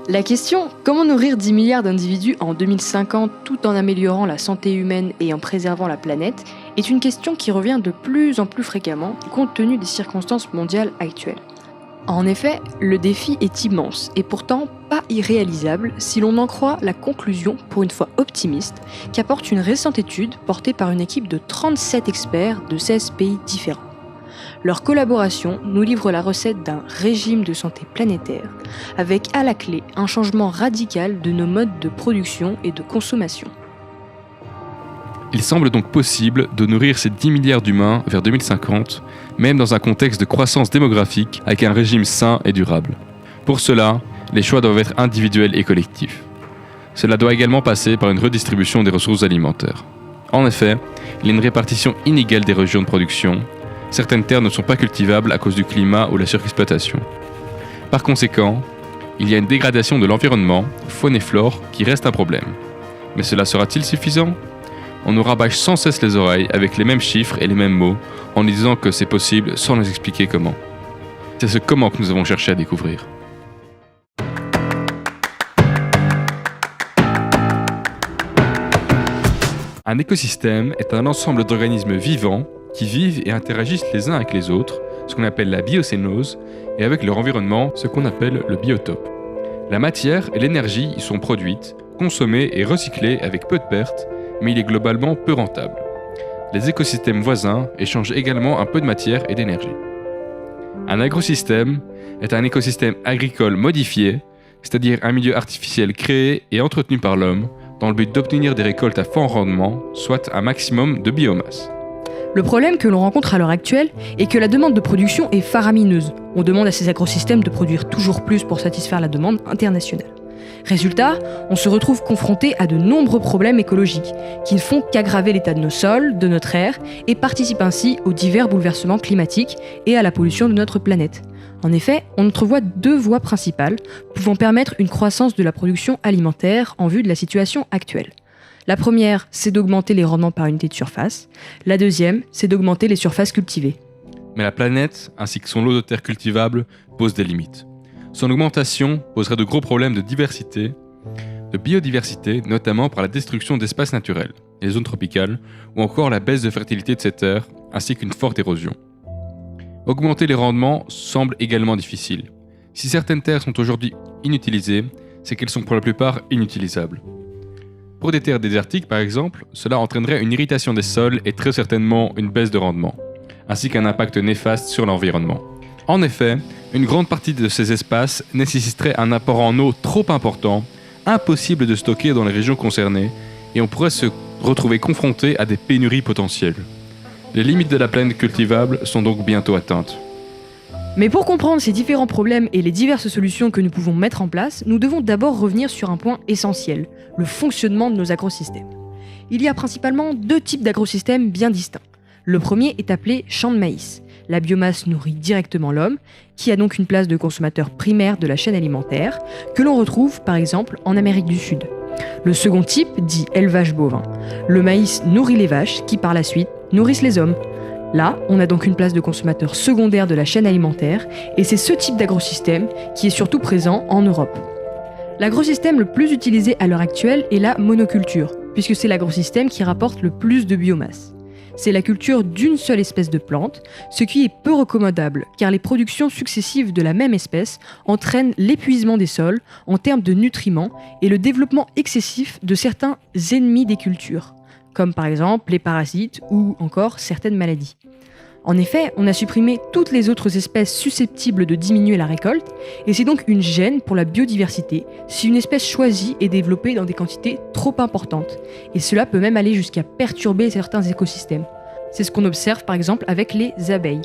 La question « Comment nourrir 10 milliards d'individus en 2050 tout en améliorant la santé humaine et en préservant la planète ?» est une question qui revient de plus en plus fréquemment compte tenu des circonstances mondiales actuelles. En effet, le défi est immense et pourtant pas irréalisable si l'on en croit la conclusion, pour une fois optimiste, qu'apporte une récente étude portée par une équipe de 37 experts de 16 pays différents. Leur collaboration nous livre la recette d'un régime de santé planétaire, avec à la clé un changement radical de nos modes de production et de consommation. Il semble donc possible de nourrir ces 10 milliards d'humains vers 2050, même dans un contexte de croissance démographique avec un régime sain et durable. Pour cela, les choix doivent être individuels et collectifs. Cela doit également passer par une redistribution des ressources alimentaires. En effet, il y a une répartition inégale des régions de production. Certaines terres ne sont pas cultivables à cause du climat ou la surexploitation. Par conséquent, il y a une dégradation de l'environnement, faune et flore, qui reste un problème. Mais cela sera-t-il suffisant ? On nous rabâche sans cesse les oreilles avec les mêmes chiffres et les mêmes mots, en nous disant que c'est possible sans nous expliquer comment. C'est ce comment que nous avons cherché à découvrir. Un écosystème est un ensemble d'organismes vivants qui vivent et interagissent les uns avec les autres, ce qu'on appelle la biocénose, et avec leur environnement, ce qu'on appelle le biotope. La matière et l'énergie y sont produites, consommées et recyclées avec peu de pertes, mais il est globalement peu rentable. Les écosystèmes voisins échangent également un peu de matière et d'énergie. Un agrosystème est un écosystème agricole modifié, c'est-à-dire un milieu artificiel créé et entretenu par l'homme, dans le but d'obtenir des récoltes à fort rendement, soit un maximum de biomasse. Le problème que l'on rencontre à l'heure actuelle est que la demande de production est faramineuse. On demande à ces agrosystèmes de produire toujours plus pour satisfaire la demande internationale. Résultat, on se retrouve confronté à de nombreux problèmes écologiques qui ne font qu'aggraver l'état de nos sols, de notre air et participent ainsi aux divers bouleversements climatiques et à la pollution de notre planète. En effet, on entrevoit deux voies principales pouvant permettre une croissance de la production alimentaire en vue de la situation actuelle. La première, c'est d'augmenter les rendements par unité de surface. La deuxième, c'est d'augmenter les surfaces cultivées. Mais la planète, ainsi que son lot de terres cultivables, pose des limites. Son augmentation poserait de gros problèmes de diversité, de biodiversité, notamment par la destruction d'espaces naturels, les zones tropicales, ou encore la baisse de fertilité de ces terres, ainsi qu'une forte érosion. Augmenter les rendements semble également difficile. Si certaines terres sont aujourd'hui inutilisées, c'est qu'elles sont pour la plupart inutilisables. Pour des terres désertiques, par exemple, cela entraînerait une irritation des sols et très certainement une baisse de rendement, ainsi qu'un impact néfaste sur l'environnement. En effet, une grande partie de ces espaces nécessiterait un apport en eau trop important, impossible de stocker dans les régions concernées, et on pourrait se retrouver confronté à des pénuries potentielles. Les limites de la planète cultivable sont donc bientôt atteintes. Mais pour comprendre ces différents problèmes et les diverses solutions que nous pouvons mettre en place, nous devons d'abord revenir sur un point essentiel, le fonctionnement de nos agrosystèmes. Il y a principalement deux types d'agrosystèmes bien distincts. Le premier est appelé champ de maïs. La biomasse nourrit directement l'homme, qui a donc une place de consommateur primaire de la chaîne alimentaire, que l'on retrouve par exemple en Amérique du Sud. Le second type dit élevage bovin. Le maïs nourrit les vaches, qui par la suite nourrissent les hommes. Là, on a donc une place de consommateur secondaire de la chaîne alimentaire, et c'est ce type d'agrosystème qui est surtout présent en Europe. L'agrosystème le plus utilisé à l'heure actuelle est la monoculture, puisque c'est l'agrosystème qui rapporte le plus de biomasse. C'est la culture d'une seule espèce de plante, ce qui est peu recommandable, car les productions successives de la même espèce entraînent l'épuisement des sols en termes de nutriments et le développement excessif de certains ennemis des cultures, comme par exemple les parasites ou encore certaines maladies. En effet, on a supprimé toutes les autres espèces susceptibles de diminuer la récolte, et c'est donc une gêne pour la biodiversité si une espèce choisie est développée dans des quantités trop importantes, et cela peut même aller jusqu'à perturber certains écosystèmes. C'est ce qu'on observe par exemple avec les abeilles.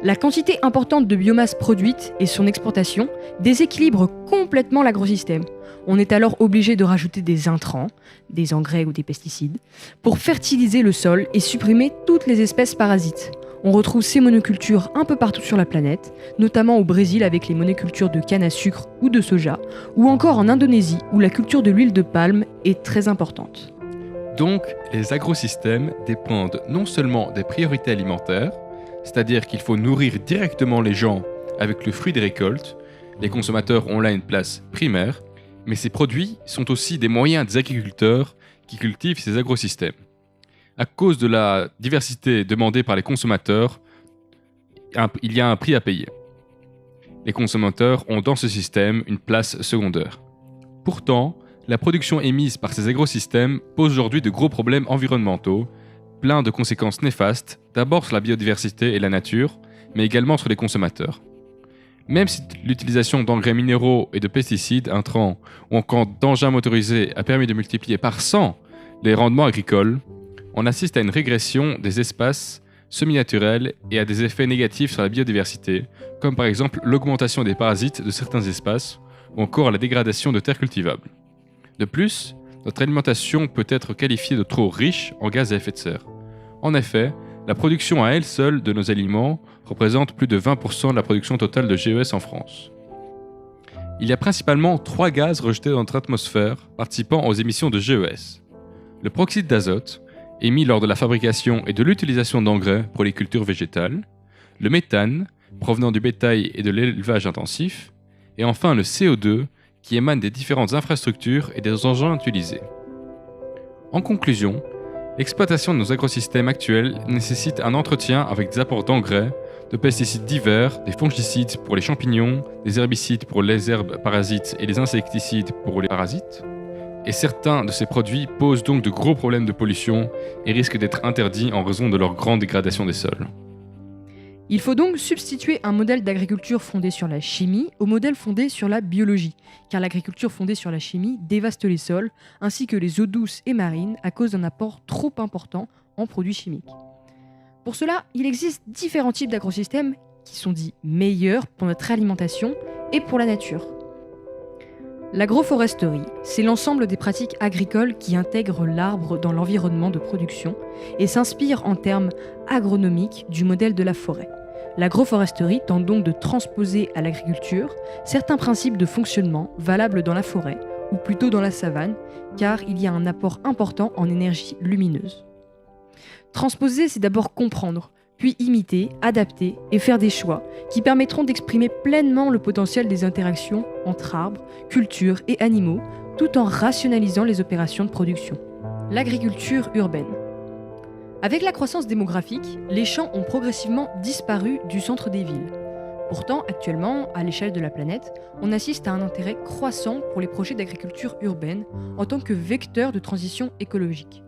La quantité importante de biomasse produite et son exportation déséquilibrent complètement l'agrosystème. On est alors obligé de rajouter des intrants, des engrais ou des pesticides, pour fertiliser le sol et supprimer toutes les espèces parasites. On retrouve ces monocultures un peu partout sur la planète, notamment au Brésil avec les monocultures de canne à sucre ou de soja, ou encore en Indonésie où la culture de l'huile de palme est très importante. Donc, les agrosystèmes dépendent non seulement des priorités alimentaires, c'est-à-dire qu'il faut nourrir directement les gens avec le fruit des récoltes, Les consommateurs ont là une place primaire, mais ces produits sont aussi des moyens des agriculteurs qui cultivent ces agrosystèmes. À cause de la diversité demandée par les consommateurs, il y a un prix à payer. Les consommateurs ont dans ce système une place secondaire. Pourtant, la production émise par ces agrosystèmes pose aujourd'hui de gros problèmes environnementaux, pleins de conséquences néfastes, d'abord sur la biodiversité et la nature, mais également sur les consommateurs. Même si l'utilisation d'engrais minéraux et de pesticides, intrants ou encore d'engins motorisés a permis de multiplier par 100 les rendements agricoles, on assiste à une régression des espaces semi-naturels et à des effets négatifs sur la biodiversité, comme par exemple l'augmentation des parasites de certains espaces ou encore la dégradation de terres cultivables. De plus, notre alimentation peut être qualifiée de trop riche en gaz à effet de serre. En effet, la production à elle seule de nos aliments représente plus de 20% de la production totale de GES en France. Il y a principalement 3 gaz rejetés dans notre atmosphère participant aux émissions de GES. Le peroxyde d'azote, émis lors de la fabrication et de l'utilisation d'engrais pour les cultures végétales, le méthane, provenant du bétail et de l'élevage intensif, et enfin le CO2, qui émane des différentes infrastructures et des engins utilisés. En conclusion, l'exploitation de nos agrosystèmes actuels nécessite un entretien avec des apports d'engrais, de pesticides divers, des fongicides pour les champignons, des herbicides pour les herbes parasites et des insecticides pour les parasites. Et certains de ces produits posent donc de gros problèmes de pollution et risquent d'être interdits en raison de leur grande dégradation des sols. Il faut donc substituer un modèle d'agriculture fondé sur la chimie au modèle fondé sur la biologie, car l'agriculture fondée sur la chimie dévaste les sols ainsi que les eaux douces et marines à cause d'un apport trop important en produits chimiques. Pour cela, il existe différents types d'agrosystèmes qui sont dits meilleurs pour notre alimentation et pour la nature. L'agroforesterie, c'est l'ensemble des pratiques agricoles qui intègrent l'arbre dans l'environnement de production et s'inspirent en termes agronomiques du modèle de la forêt. L'agroforesterie tente donc de transposer à l'agriculture certains principes de fonctionnement valables dans la forêt, ou plutôt dans la savane, car il y a un apport important en énergie lumineuse. Transposer, c'est d'abord comprendre, puis imiter, adapter et faire des choix qui permettront d'exprimer pleinement le potentiel des interactions entre arbres, cultures et animaux, tout en rationalisant les opérations de production. L'agriculture urbaine. Avec la croissance démographique, les champs ont progressivement disparu du centre des villes. Pourtant, actuellement, à l'échelle de la planète, on assiste à un intérêt croissant pour les projets d'agriculture urbaine en tant que vecteur de transition écologique.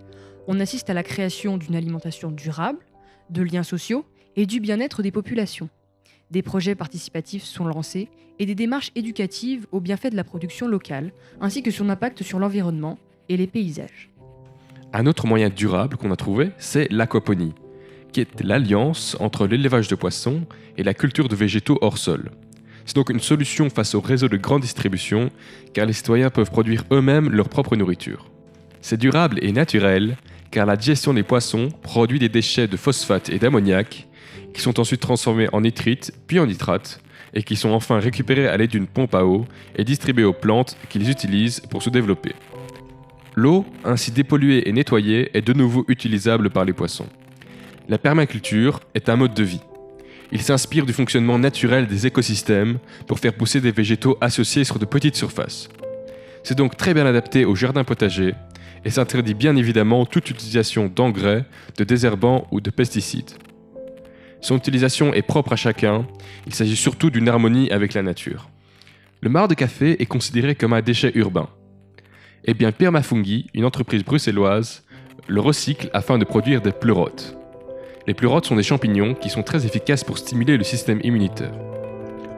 On assiste à la création d'une alimentation durable, de liens sociaux et du bien-être des populations. Des projets participatifs sont lancés et des démarches éducatives au bienfait de la production locale, ainsi que son impact sur l'environnement et les paysages. Un autre moyen durable qu'on a trouvé, c'est l'aquaponie, qui est l'alliance entre l'élevage de poissons et la culture de végétaux hors sol. C'est donc une solution face au réseau de grande distribution, car les citoyens peuvent produire eux-mêmes leur propre nourriture. C'est durable et naturel, car la digestion des poissons produit des déchets de phosphate et d'ammoniac, qui sont ensuite transformés en nitrites, puis en nitrates, et qui sont enfin récupérés à l'aide d'une pompe à eau et distribués aux plantes qui les utilisent pour se développer. L'eau, ainsi dépolluée et nettoyée, est de nouveau utilisable par les poissons. La permaculture est un mode de vie. Il s'inspire du fonctionnement naturel des écosystèmes pour faire pousser des végétaux associés sur de petites surfaces. C'est donc très bien adapté aux jardins potagers et s'interdit bien évidemment toute utilisation d'engrais, de désherbants ou de pesticides. Son utilisation est propre à chacun, il s'agit surtout d'une harmonie avec la nature. Le marc de café est considéré comme un déchet urbain. Eh bien Permafungi, une entreprise bruxelloise, le recycle afin de produire des pleurotes. Les pleurotes sont des champignons qui sont très efficaces pour stimuler le système immunitaire.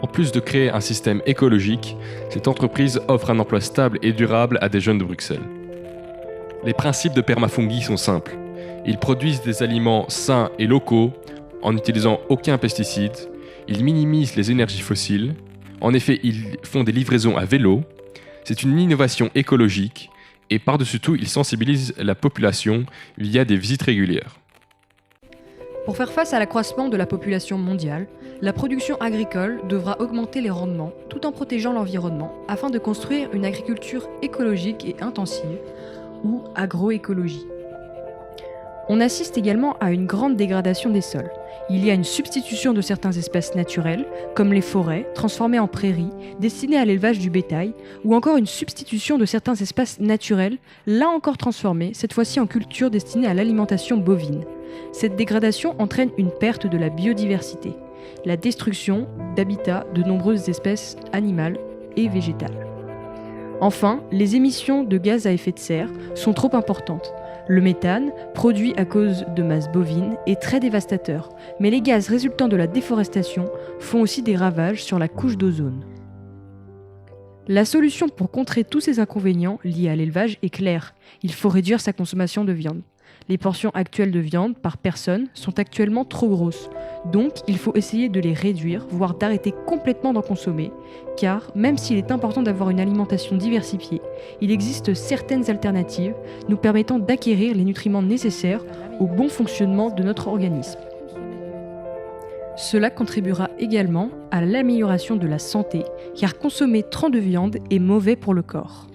En plus de créer un système écologique, cette entreprise offre un emploi stable et durable à des jeunes de Bruxelles. Les principes de Permafungi sont simples. Ils produisent des aliments sains et locaux en n'utilisant aucun pesticide. Ils minimisent les énergies fossiles. En effet, ils font des livraisons à vélo. C'est une innovation écologique et par-dessus tout, ils sensibilisent la population via des visites régulières. Pour faire face à l'accroissement de la population mondiale, la production agricole devra augmenter les rendements tout en protégeant l'environnement afin de construire une agriculture écologique et intensive, ou agroécologie. On assiste également à une grande dégradation des sols. Il y a une substitution de certains espaces naturels, comme les forêts, transformées en prairies, destinées à l'élevage du bétail, ou encore une substitution de certains espaces naturels, là encore transformés, cette fois-ci en cultures destinées à l'alimentation bovine. Cette dégradation entraîne une perte de la biodiversité, la destruction d'habitats de nombreuses espèces animales et végétales. Enfin, les émissions de gaz à effet de serre sont trop importantes. Le méthane, produit à cause de masse bovine, est très dévastateur, mais les gaz résultant de la déforestation font aussi des ravages sur la couche d'ozone. La solution pour contrer tous ces inconvénients liés à l'élevage est claire. Il faut réduire sa consommation de viande. Les portions actuelles de viande par personne sont actuellement trop grosses. Donc, il faut essayer de les réduire, voire d'arrêter complètement d'en consommer, car même s'il est important d'avoir une alimentation diversifiée, il existe certaines alternatives nous permettant d'acquérir les nutriments nécessaires au bon fonctionnement de notre organisme. Cela contribuera également à l'amélioration de la santé, car consommer trop de viande est mauvais pour le corps.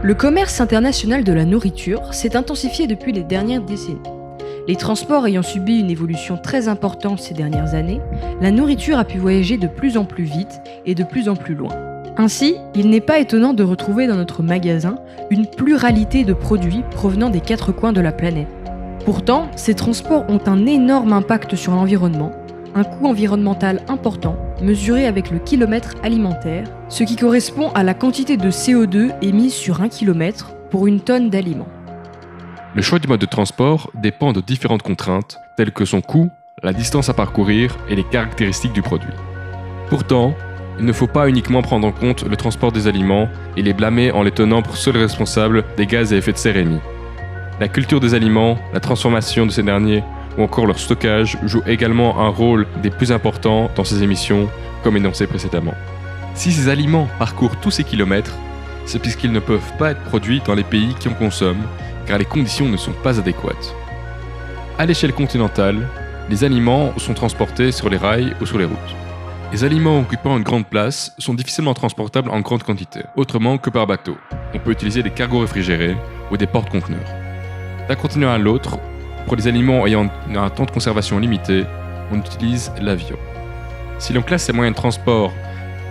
Le commerce international de la nourriture s'est intensifié depuis les dernières décennies. Les transports ayant subi une évolution très importante ces dernières années, la nourriture a pu voyager de plus en plus vite et de plus en plus loin. Ainsi, il n'est pas étonnant de retrouver dans notre magasin une pluralité de produits provenant des 4 coins de la planète. Pourtant, ces transports ont un énorme impact sur l'environnement, un coût environnemental important, mesuré avec le kilomètre alimentaire, ce qui correspond à la quantité de CO2 émise sur 1 km pour une tonne d'aliments. Le choix du mode de transport dépend de différentes contraintes, telles que son coût, la distance à parcourir et les caractéristiques du produit. Pourtant, il ne faut pas uniquement prendre en compte le transport des aliments et les blâmer en les tenant pour seuls responsables des gaz à effet de serre émis. La culture des aliments, la transformation de ces derniers ou encore leur stockage jouent également un rôle des plus importants dans ces émissions, comme énoncé précédemment. Si ces aliments parcourent tous ces kilomètres, c'est puisqu'ils ne peuvent pas être produits dans les pays qui en consomment, car les conditions ne sont pas adéquates. À l'échelle continentale, les aliments sont transportés sur les rails ou sur les routes. Les aliments occupant une grande place sont difficilement transportables en grande quantité, autrement que par bateau. On peut utiliser des cargos réfrigérés ou des porte-conteneurs. D'un continent à l'autre, pour les aliments ayant un temps de conservation limité, on utilise l'avion. Si l'on classe ces moyens de transport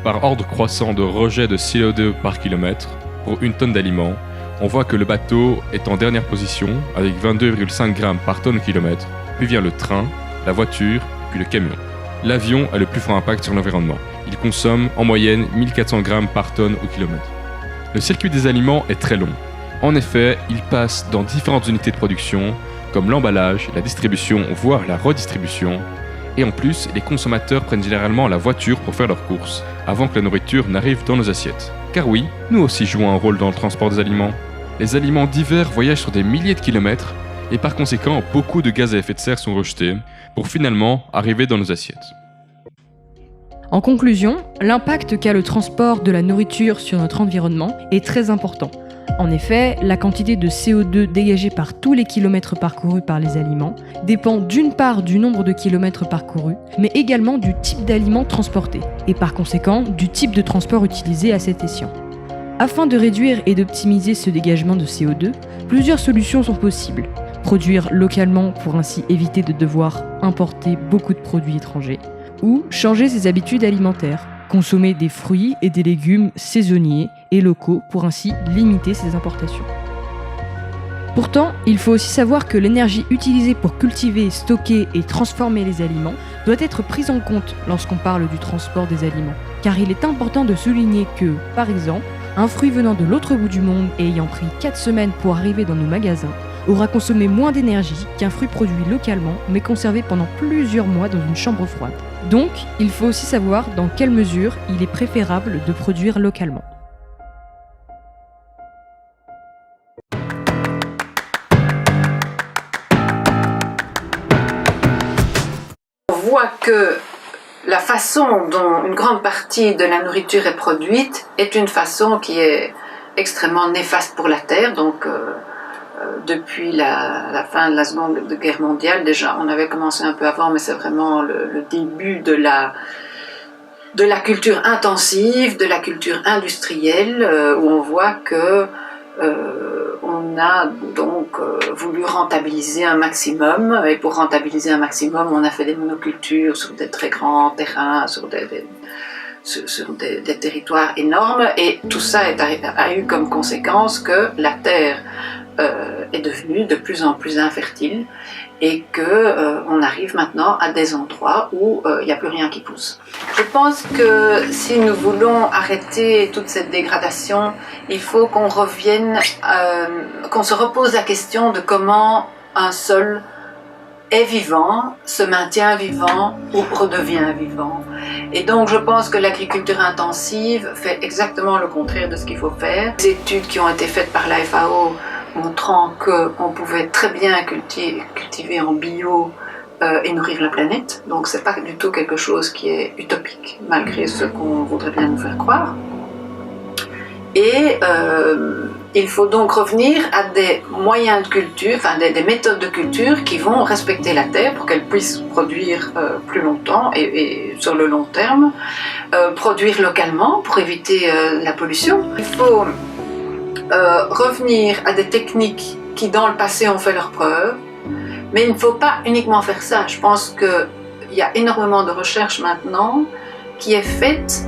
par ordre croissant de rejet de CO2 par kilomètre pour une tonne d'aliments, on voit que le bateau est en dernière position avec 22,5 grammes par tonne au kilomètre, puis vient le train, la voiture, puis le camion. L'avion a le plus fort impact sur l'environnement. Il consomme en moyenne 1400 grammes par tonne au kilomètre. Le circuit des aliments est très long. En effet, il passe dans différentes unités de production, comme l'emballage, la distribution, voire la redistribution. Et en plus, les consommateurs prennent généralement la voiture pour faire leurs courses, avant que la nourriture n'arrive dans nos assiettes. Car oui, nous aussi jouons un rôle dans le transport des aliments. Les aliments divers voyagent sur des milliers de kilomètres, et par conséquent, beaucoup de gaz à effet de serre sont rejetés, pour finalement arriver dans nos assiettes. En conclusion, l'impact qu'a le transport de la nourriture sur notre environnement est très important. En effet, la quantité de CO2 dégagée par tous les kilomètres parcourus par les aliments dépend d'une part du nombre de kilomètres parcourus, mais également du type d'aliments transportés, et par conséquent du type de transport utilisé à cet escient. Afin de réduire et d'optimiser ce dégagement de CO2, plusieurs solutions sont possibles. Produire localement pour ainsi éviter de devoir importer beaucoup de produits étrangers, ou changer ses habitudes alimentaires, consommer des fruits et des légumes saisonniers et locaux pour ainsi limiter ces importations. Pourtant, il faut aussi savoir que l'énergie utilisée pour cultiver, stocker et transformer les aliments doit être prise en compte lorsqu'on parle du transport des aliments. Car il est important de souligner que, par exemple, un fruit venant de l'autre bout du monde et ayant pris 4 semaines pour arriver dans nos magasins aura consommé moins d'énergie qu'un fruit produit localement mais conservé pendant plusieurs mois dans une chambre froide. Donc, il faut aussi savoir dans quelle mesure il est préférable de produire localement. On voit que la façon dont une grande partie de la nourriture est produite est une façon qui est extrêmement néfaste pour la Terre. Donc, depuis la fin de la Seconde Guerre mondiale, déjà, on avait commencé un peu avant, mais c'est vraiment le début de la culture intensive, de la culture industrielle, où on voit que on a donc voulu rentabiliser un maximum, et pour rentabiliser un maximum, on a fait des monocultures sur des très grands terrains, sur des territoires énormes, et tout ça a eu comme conséquence que la terre est devenue de plus en plus infertile, et qu'on arrive maintenant à des endroits où il n'y a plus rien qui pousse. Je pense que si nous voulons arrêter toute cette dégradation, il faut qu'on revienne, qu'on se repose la question de comment un sol est vivant, se maintient vivant ou redevient vivant. Et donc je pense que l'agriculture intensive fait exactement le contraire de ce qu'il faut faire. Les études qui ont été faites par la FAO montrant qu'on pouvait très bien cultiver en bio et nourrir la planète. Donc c'est pas du tout quelque chose qui est utopique, malgré ce qu'on voudrait bien nous faire croire. Et il faut donc revenir à des moyens de culture, enfin des méthodes de culture qui vont respecter la terre pour qu'elle puisse produire plus longtemps et sur le long terme, produire localement pour éviter la pollution. Il faut revenir à des techniques qui dans le passé ont fait leurs preuves, mais il ne faut pas uniquement faire ça. Je pense qu'il y a énormément de recherche maintenant qui est faite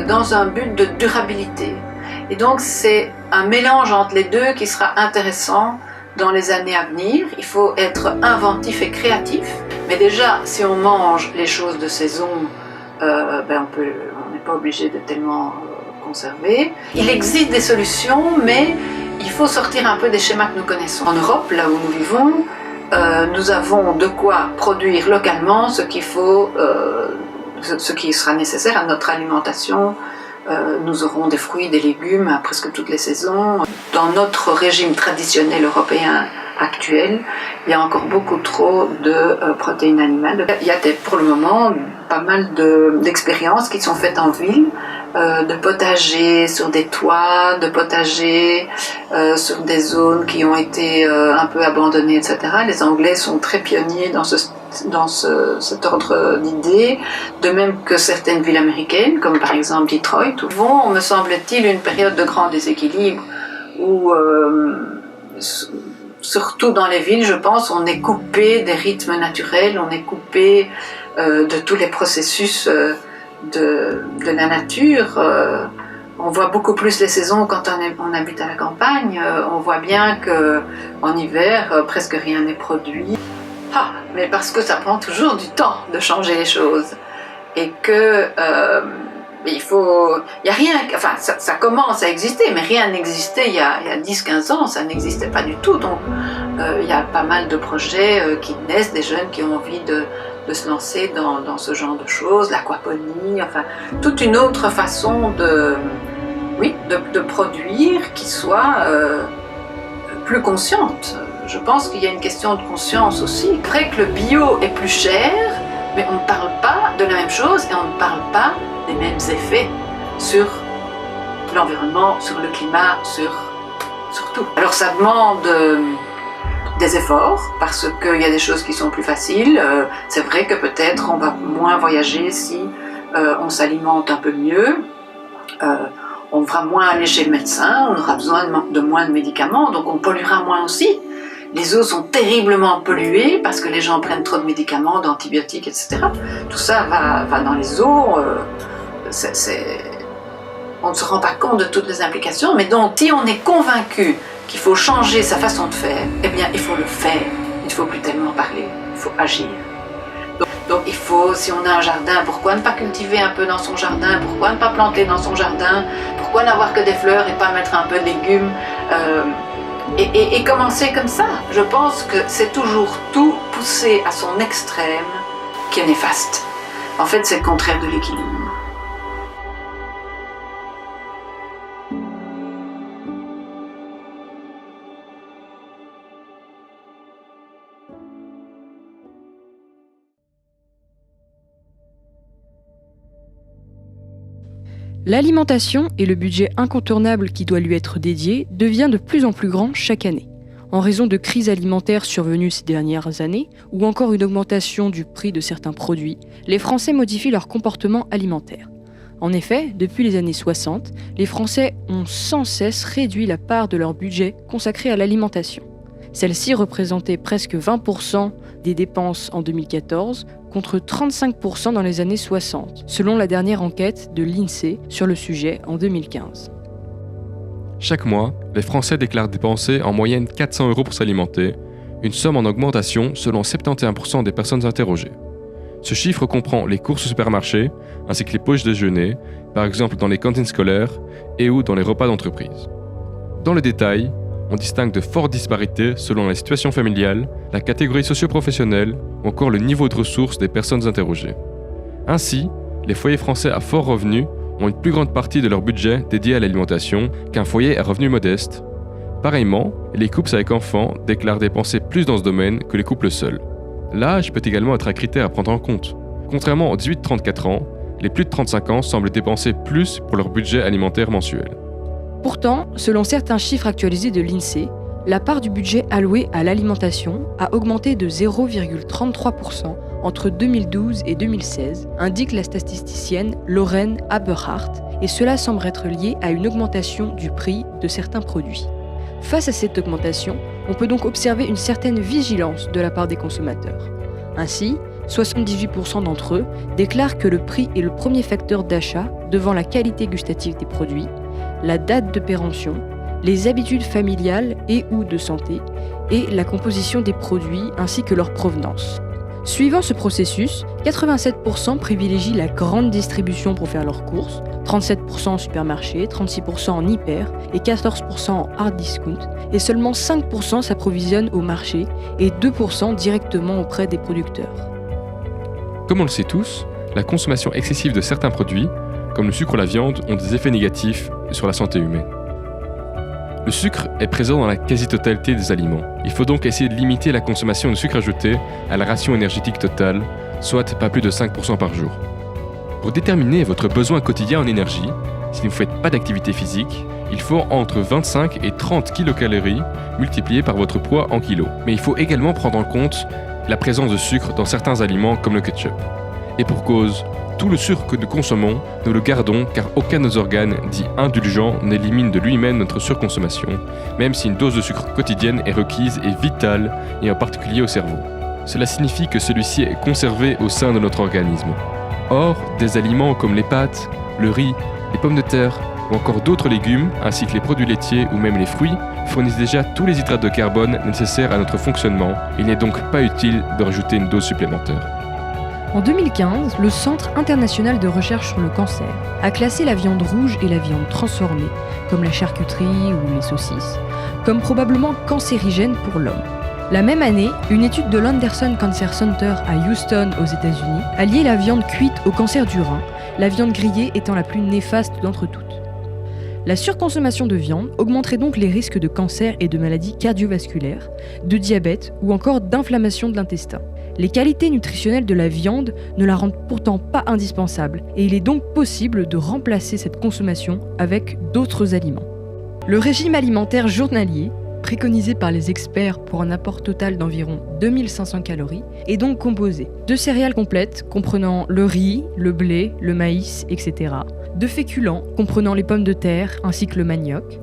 dans un but de durabilité. Et donc c'est un mélange entre les deux qui sera intéressant dans les années à venir. Il faut être inventif et créatif, mais déjà si on mange les choses de saison, on n'est pas obligé de tellement conserver. Il existe des solutions, mais il faut sortir un peu des schémas que nous connaissons. En Europe, là où nous vivons, nous avons de quoi produire localement ce qu'il faut, ce qui sera nécessaire à notre alimentation. Nous aurons des fruits, des légumes à presque toutes les saisons. Dans notre régime traditionnel européen actuel, il y a encore beaucoup trop de protéines animales. Il y a pour le moment pas mal d'expériences qui sont faites en ville, de potagers sur des toits, de potagers sur des zones qui ont été un peu abandonnées, etc. Les Anglais sont très pionniers dans cet ordre d'idées, de même que certaines villes américaines, comme par exemple Detroit, où vont, me semble-t-il, une période de grand déséquilibre où, surtout dans les villes, je pense, on est coupé des rythmes naturels, on est coupé de tous les processus de la nature. On voit beaucoup plus les saisons quand on habite à la campagne. On voit bien qu'en hiver, presque rien n'est produit. Mais parce que ça prend toujours du temps de changer les choses. Et que il y a rien, enfin ça commence à exister, mais rien n'existait il y a 10-15 ans, ça n'existait pas du tout. Donc il y a pas mal de projets qui naissent, des jeunes qui ont envie de se lancer dans ce genre de choses, l'aquaponie, enfin toute une autre façon de produire qui soit plus consciente. Je pense qu'il y a une question de conscience aussi. C'est vrai que le bio est plus cher, mais on ne parle pas de la même chose et on ne parle pas des mêmes effets sur l'environnement, sur le climat, sur tout. Alors ça demande des efforts, parce qu'il y a des choses qui sont plus faciles. C'est vrai que peut-être on va moins voyager si on s'alimente un peu mieux. On va moins aller chez le médecin, on aura besoin de moins de médicaments, donc on polluera moins aussi. Les eaux sont terriblement polluées parce que les gens prennent trop de médicaments, d'antibiotiques, etc. Tout ça va dans les eaux. On ne se rend pas compte de toutes les implications, mais donc si on est convaincu qu'il faut changer sa façon de faire, eh bien il faut le faire. Il ne faut plus tellement parler, il faut agir. Donc il faut, si on a un jardin, pourquoi ne pas cultiver un peu dans son jardin? Pourquoi ne pas planter dans son jardin? Pourquoi n'avoir que des fleurs et pas mettre un peu de légumes? Et commencer comme ça. Je pense que c'est toujours tout poussé à son extrême qui est néfaste. En fait, c'est le contraire de l'équilibre. L'alimentation et le budget incontournable qui doit lui être dédié devient de plus en plus grand chaque année. En raison de crises alimentaires survenues ces dernières années, ou encore une augmentation du prix de certains produits, les Français modifient leur comportement alimentaire. En effet, depuis les années 60, les Français ont sans cesse réduit la part de leur budget consacrée à l'alimentation. Celle-ci représentait presque 20% des dépenses en 2014, contre 35% dans les années 60, selon la dernière enquête de l'INSEE sur le sujet en 2015. Chaque mois, les Français déclarent dépenser en moyenne 400 € pour s'alimenter, une somme en augmentation selon 71% des personnes interrogées. Ce chiffre comprend les courses au supermarché, ainsi que les poches déjeuner, par exemple dans les cantines scolaires et ou dans les repas d'entreprise. Dans le détail, on distingue de fortes disparités selon la situation familiale, la catégorie socio-professionnelle ou encore le niveau de ressources des personnes interrogées. Ainsi, les foyers français à fort revenu ont une plus grande partie de leur budget dédié à l'alimentation qu'un foyer à revenu modeste. Pareillement, les couples avec enfants déclarent dépenser plus dans ce domaine que les couples seuls. L'âge peut également être un critère à prendre en compte. Contrairement aux 18-34 ans, les plus de 35 ans semblent dépenser plus pour leur budget alimentaire mensuel. Pourtant, selon certains chiffres actualisés de l'INSEE, la part du budget alloué à l'alimentation a augmenté de 0,33% entre 2012 et 2016, indique la statisticienne Lorraine Aberhardt, et cela semble être lié à une augmentation du prix de certains produits. Face à cette augmentation, on peut donc observer une certaine vigilance de la part des consommateurs. Ainsi, 78% d'entre eux déclarent que le prix est le premier facteur d'achat devant la qualité gustative des produits, la date de péremption, les habitudes familiales et ou de santé, et la composition des produits ainsi que leur provenance. Suivant ce processus, 87% privilégient la grande distribution pour faire leurs courses, 37% en supermarché, 36% en hyper et 14% en hard discount, et seulement 5% s'approvisionnent au marché et 2% directement auprès des producteurs. Comme on le sait tous, la consommation excessive de certains produits, comme le sucre ou la viande, ont des effets négatifs sur la santé humaine. Le sucre est présent dans la quasi-totalité des aliments. Il faut donc essayer de limiter la consommation de sucre ajouté à la ration énergétique totale, soit pas plus de 5% par jour. Pour déterminer votre besoin quotidien en énergie, si vous ne faites pas d'activité physique, il faut entre 25 et 30 kcal multipliés par votre poids en kilos. Mais il faut également prendre en compte la présence de sucre dans certains aliments comme le ketchup. Et pour cause, tout le sucre que nous consommons, nous le gardons car aucun de nos organes, dits indulgents, n'élimine de lui-même notre surconsommation, même si une dose de sucre quotidienne est requise et vitale, et en particulier au cerveau. Cela signifie que celui-ci est conservé au sein de notre organisme. Or, des aliments comme les pâtes, le riz, les pommes de terre ou encore d'autres légumes, ainsi que les produits laitiers ou même les fruits, fournissent déjà tous les hydrates de carbone nécessaires à notre fonctionnement. Il n'est donc pas utile de rajouter une dose supplémentaire. En 2015, le Centre international de recherche sur le cancer a classé la viande rouge et la viande transformée, comme la charcuterie ou les saucisses, comme probablement cancérigènes pour l'homme. La même année, une étude de l'Anderson Cancer Center à Houston aux États-Unis a lié la viande cuite au cancer du rein, la viande grillée étant la plus néfaste d'entre toutes. La surconsommation de viande augmenterait donc les risques de cancer et de maladies cardiovasculaires, de diabète ou encore d'inflammation de l'intestin. Les qualités nutritionnelles de la viande ne la rendent pourtant pas indispensable et il est donc possible de remplacer cette consommation avec d'autres aliments. Le régime alimentaire journalier, préconisé par les experts pour un apport total d'environ 2500 calories, est donc composé de céréales complètes comprenant le riz, le blé, le maïs, etc., de féculents comprenant les pommes de terre ainsi que le manioc,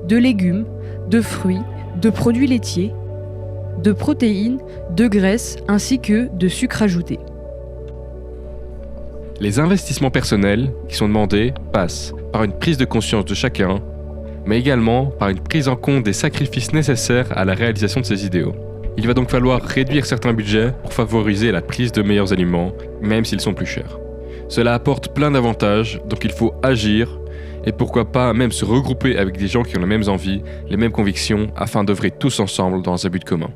de légumes, de fruits, de produits laitiers, de protéines, de graisses ainsi que de sucre ajouté. Les investissements personnels qui sont demandés passent par une prise de conscience de chacun, mais également par une prise en compte des sacrifices nécessaires à la réalisation de ces idéaux. Il va donc falloir réduire certains budgets pour favoriser la prise de meilleurs aliments, même s'ils sont plus chers. Cela apporte plein d'avantages, donc il faut agir, et pourquoi pas même se regrouper avec des gens qui ont les mêmes envies, les mêmes convictions, afin d'œuvrer tous ensemble dans un but commun.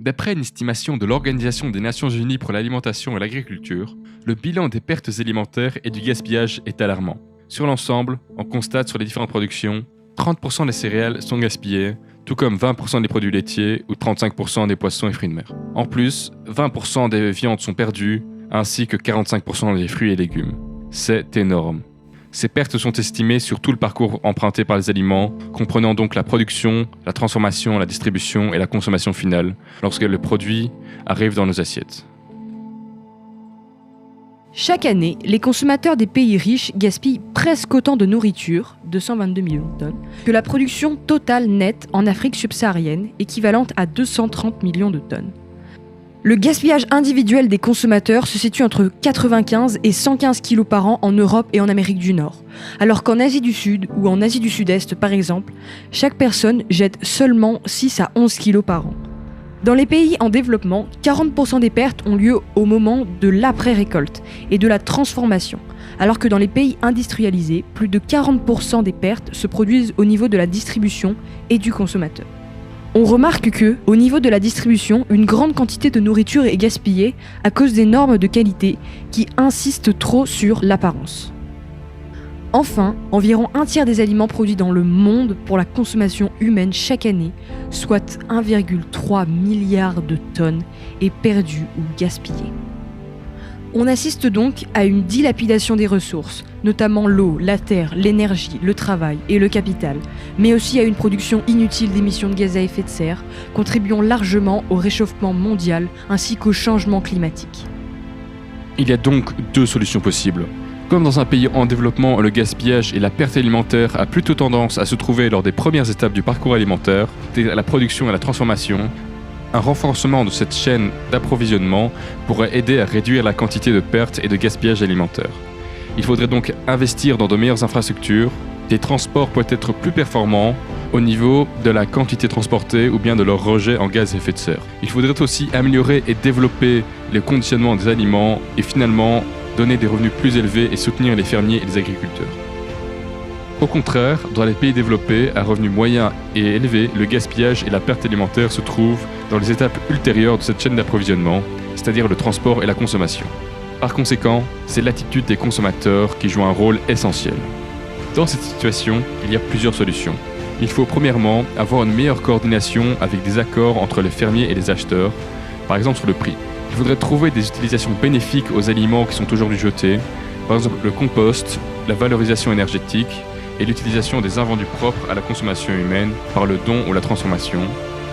D'après une estimation de l'Organisation des Nations Unies pour l'alimentation et l'agriculture, le bilan des pertes alimentaires et du gaspillage est alarmant. Sur l'ensemble, on constate sur les différentes productions, 30% des céréales sont gaspillées, tout comme 20% des produits laitiers ou 35% des poissons et fruits de mer. En plus, 20% des viandes sont perdues, ainsi que 45% des fruits et légumes. C'est énorme. Ces pertes sont estimées sur tout le parcours emprunté par les aliments, comprenant donc la production, la transformation, la distribution et la consommation finale, lorsque le produit arrive dans nos assiettes. Chaque année, les consommateurs des pays riches gaspillent presque autant de nourriture, 222 millions de tonnes, que la production totale nette en Afrique subsaharienne, équivalente à 230 millions de tonnes. Le gaspillage individuel des consommateurs se situe entre 95 et 115 kg par an en Europe et en Amérique du Nord, alors qu'en Asie du Sud ou en Asie du Sud-Est par exemple, chaque personne jette seulement 6 à 11 kg par an. Dans les pays en développement, 40% des pertes ont lieu au moment de l'après-récolte et de la transformation, alors que dans les pays industrialisés, plus de 40% des pertes se produisent au niveau de la distribution et du consommateur. On remarque que, au niveau de la distribution, une grande quantité de nourriture est gaspillée à cause des normes de qualité qui insistent trop sur l'apparence. Enfin, environ un tiers des aliments produits dans le monde pour la consommation humaine chaque année, soit 1,3 milliard de tonnes, est perdu ou gaspillé. On assiste donc à une dilapidation des ressources, notamment l'eau, la terre, l'énergie, le travail et le capital, mais aussi à une production inutile d'émissions de gaz à effet de serre, contribuant largement au réchauffement mondial ainsi qu'au changement climatique. Il y a donc deux solutions possibles. Comme dans un pays en développement, le gaspillage et la perte alimentaire a plutôt tendance à se trouver lors des premières étapes du parcours alimentaire, c'est-à-dire la production et la transformation, un renforcement de cette chaîne d'approvisionnement pourrait aider à réduire la quantité de pertes et de gaspillage alimentaire. Il faudrait donc investir dans de meilleures infrastructures, des transports pourraient être plus performants au niveau de la quantité transportée ou bien de leur rejet en gaz à effet de serre. Il faudrait aussi améliorer et développer le conditionnement des aliments et finalement donner des revenus plus élevés et soutenir les fermiers et les agriculteurs. Au contraire, dans les pays développés, à revenus moyens et élevés, le gaspillage et la perte alimentaire se trouvent dans les étapes ultérieures de cette chaîne d'approvisionnement, c'est-à-dire le transport et la consommation. Par conséquent, c'est l'attitude des consommateurs qui joue un rôle essentiel. Dans cette situation, il y a plusieurs solutions. Il faut premièrement avoir une meilleure coordination avec des accords entre les fermiers et les acheteurs, par exemple sur le prix. Il faudrait trouver des utilisations bénéfiques aux aliments qui sont aujourd'hui jetés, par exemple le compost, la valorisation énergétique et l'utilisation des invendus propres à la consommation humaine par le don ou la transformation.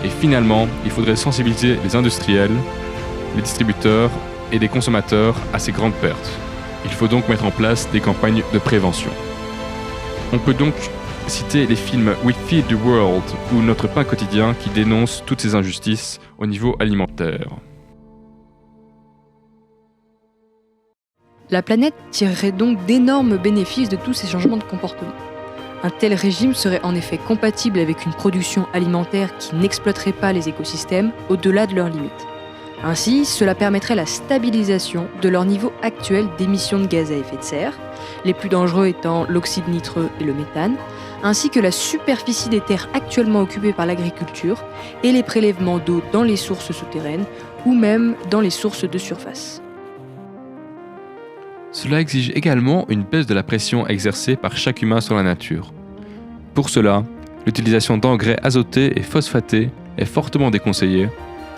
Et finalement, il faudrait sensibiliser les industriels, les distributeurs et les consommateurs à ces grandes pertes. Il faut donc mettre en place des campagnes de prévention. On peut donc citer les films We Feed the World ou Notre pain quotidien qui dénoncent toutes ces injustices au niveau alimentaire. La planète tirerait donc d'énormes bénéfices de tous ces changements de comportement. Un tel régime serait en effet compatible avec une production alimentaire qui n'exploiterait pas les écosystèmes au-delà de leurs limites. Ainsi, cela permettrait la stabilisation de leur niveau actuel d'émissions de gaz à effet de serre, les plus dangereux étant l'oxyde nitreux et le méthane, ainsi que la superficie des terres actuellement occupées par l'agriculture et les prélèvements d'eau dans les sources souterraines ou même dans les sources de surface. Cela exige également une baisse de la pression exercée par chaque humain sur la nature. Pour cela, l'utilisation d'engrais azotés et phosphatés est fortement déconseillée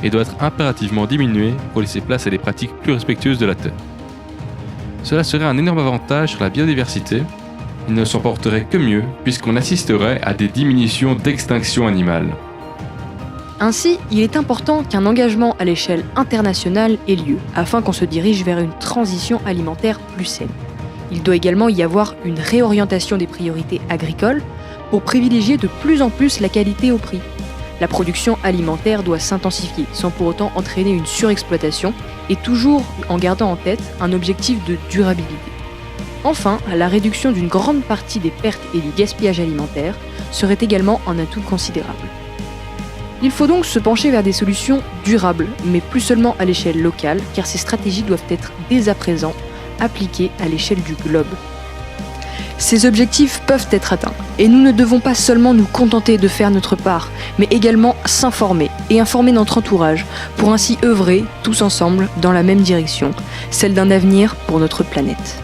et doit être impérativement diminuée pour laisser place à des pratiques plus respectueuses de la terre. Cela serait un énorme avantage sur la biodiversité. Il ne s'en porterait que mieux puisqu'on assisterait à des diminutions d'extinction animale. Ainsi, il est important qu'un engagement à l'échelle internationale ait lieu, afin qu'on se dirige vers une transition alimentaire plus saine. Il doit également y avoir une réorientation des priorités agricoles pour privilégier de plus en plus la qualité au prix. La production alimentaire doit s'intensifier, sans pour autant entraîner une surexploitation, et toujours en gardant en tête un objectif de durabilité. Enfin, la réduction d'une grande partie des pertes et du gaspillage alimentaire serait également un atout considérable. Il faut donc se pencher vers des solutions durables, mais plus seulement à l'échelle locale, car ces stratégies doivent être dès à présent appliquées à l'échelle du globe. Ces objectifs peuvent être atteints, et nous ne devons pas seulement nous contenter de faire notre part, mais également s'informer et informer notre entourage, pour ainsi œuvrer, tous ensemble, dans la même direction, celle d'un avenir pour notre planète.